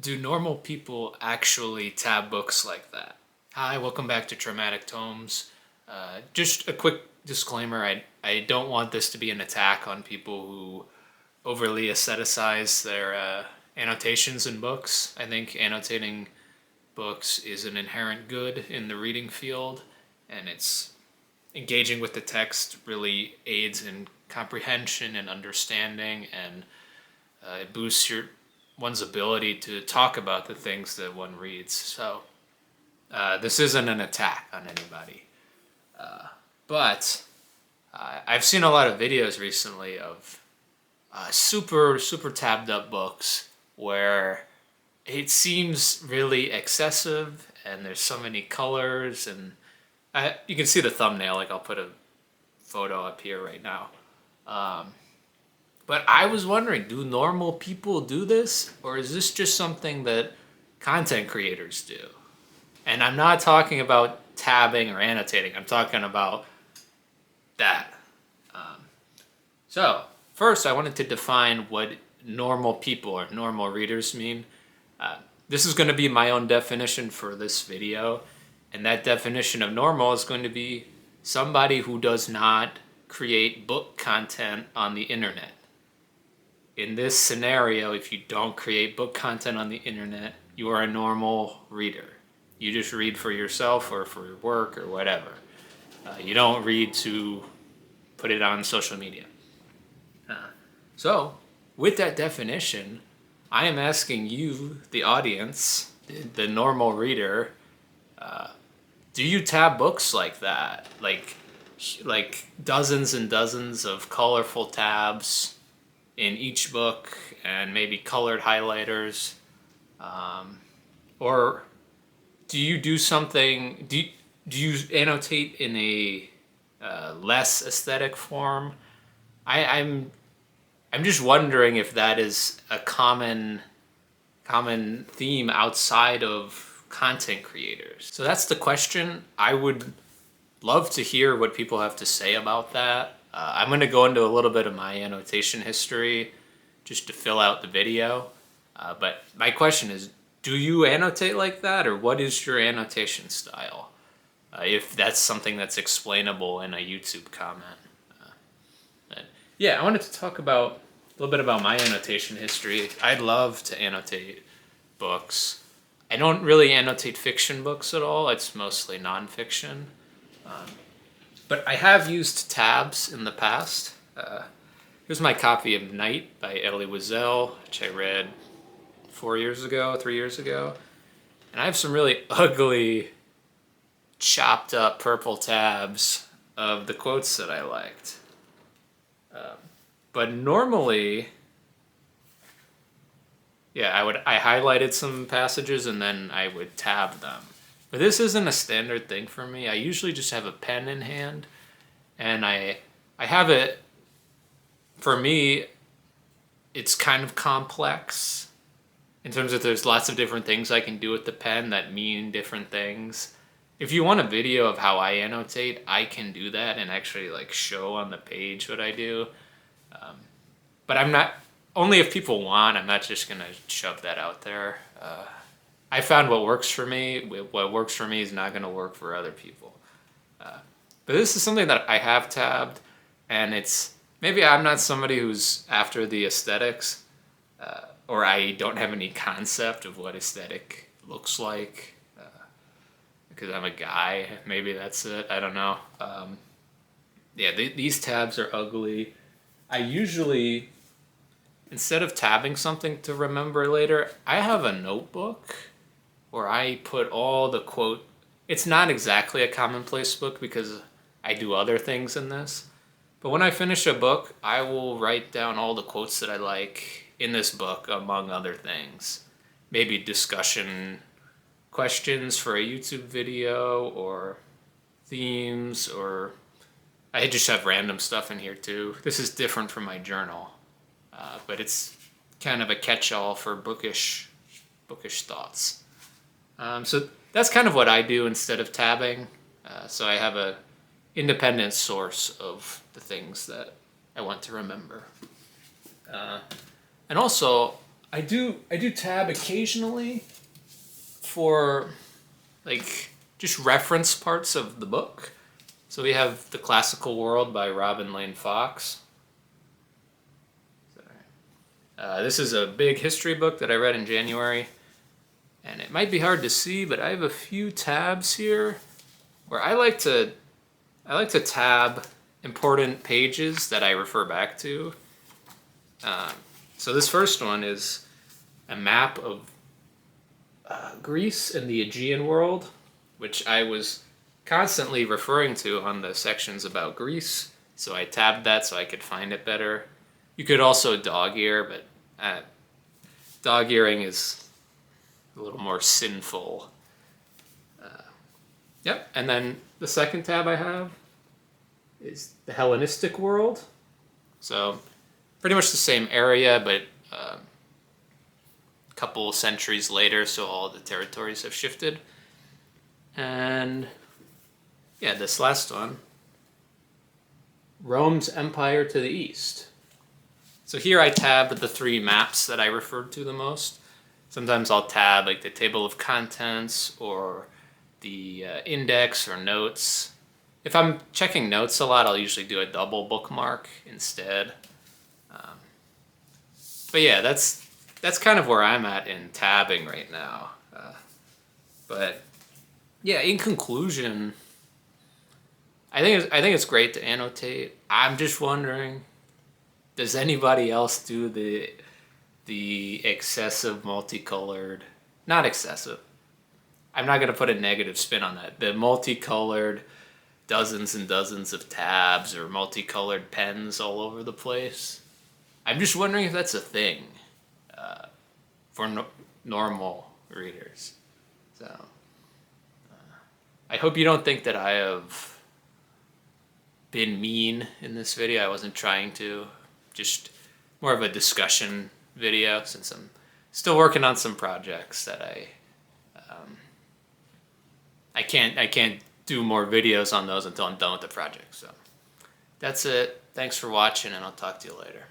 Do normal people actually tab books like that? Hi, welcome back to Traumatic Tomes. Just a quick disclaimer, I don't want this to be an attack on people who overly aestheticize their annotations in books. I think annotating books is an inherent good in the reading field, and it's engaging with the text really aids in comprehension and understanding, and it boosts one's ability to talk about the things that one reads. So this isn't an attack on anybody, but I've seen a lot of videos recently of super tabbed up books where it seems really excessive, and there's so many colors, and you can see the thumbnail. Like, I'll put a photo up here right now. But I was wondering, do normal people do this? Or is this just something that content creators do? And I'm not talking about tabbing or annotating. I'm talking about that. So first, I wanted to define what normal people or normal readers mean. This is going to be my own definition for this video. And that definition of normal is going to be somebody who does not create book content on the internet. In this scenario, if you don't create book content on the internet, you are a normal reader. You just read for yourself or for work or whatever. You don't read to put it on social media. So, with that definition, I am asking you, the audience, the normal reader, do you tab books like that? Like dozens and dozens of colorful tabs in each book, and maybe colored highlighters, or do you do something? Do you annotate in a less aesthetic form? I'm just wondering if that is a common theme outside of content creators. So that's the question. I would love to hear what people have to say about that. I'm going to go into a little bit of my annotation history just to fill out the video. But my question is, do you annotate like that, or what is your annotation style? If that's something that's explainable in a YouTube comment. Yeah, I wanted to talk about a little bit about my annotation history. I'd love to annotate books. I don't really annotate fiction books at all. It's mostly nonfiction. But I have used tabs in the past. Here's my copy of Night by Elie Wiesel, which I read 3 years ago. And I have some really ugly, chopped up purple tabs of the quotes that I liked. But normally, yeah, I highlighted some passages and then I would tab them. But this isn't a standard thing for me. I usually just have a pen in hand, and I have it, for me, it's kind of complex in terms of there's lots of different things I can do with the pen that mean different things. If you want a video of how I annotate, I can do that and actually like show on the page what I do. But I'm not, only if people want, I'm not just gonna shove that out there. I found what works for me. What works for me is not going to work for other people. But this is something that I have tabbed, and it's, maybe I'm not somebody who's after the aesthetics, or I don't have any concept of what aesthetic looks like, because I'm a guy. Maybe that's it. I don't know. Yeah, these tabs are ugly. I usually, instead of tabbing something to remember later, I have a notebook where I put all the quote. It's not exactly a commonplace book because I do other things in this. But when I finish a book, I will write down all the quotes that I like in this book, among other things. Maybe discussion questions for a YouTube video, or themes, or I just have random stuff in here too. This is different from my journal, but it's kind of a catch-all for bookish thoughts. So that's kind of what I do instead of tabbing. So I have a independent source of the things that I want to remember. And also, I do tab occasionally for like just reference parts of the book. So we have The Classical World by Robin Lane Fox. This is a big history book that I read in January, and it might be hard to see, but I have a few tabs here where I like to tab important pages that I refer back to. So this first one is a map of Greece and the Aegean world, which I was constantly referring to on the sections about Greece. So I tabbed that so I could find it better. You could also dog ear, but dog earing is a little more sinful. Yep, and then the second tab I have is the Hellenistic world. So pretty much the same area, but a couple centuries later, so all the territories have shifted. And yeah, this last one, Rome's empire to the east. So here I tab the three maps that I referred to the most. Sometimes I'll tab like the table of contents or the index or notes. If I'm checking notes a lot, I'll usually do a double bookmark instead. But yeah, that's kind of where I'm at in tabbing right now. But yeah, in conclusion, I think it's great to annotate. I'm just wondering, does anybody else do the excessive multicolored? Not excessive. I'm not gonna put a negative spin on that. The multicolored dozens and dozens of tabs or multicolored pens all over the place. I'm just wondering if that's a thing for normal readers. So I hope you don't think that I have been mean in this video. I wasn't trying to. Just more of a discussion video since I'm still working on some projects that I can't do more videos on those until I'm done with the project. So that's it. Thanks for watching, and I'll talk to you later.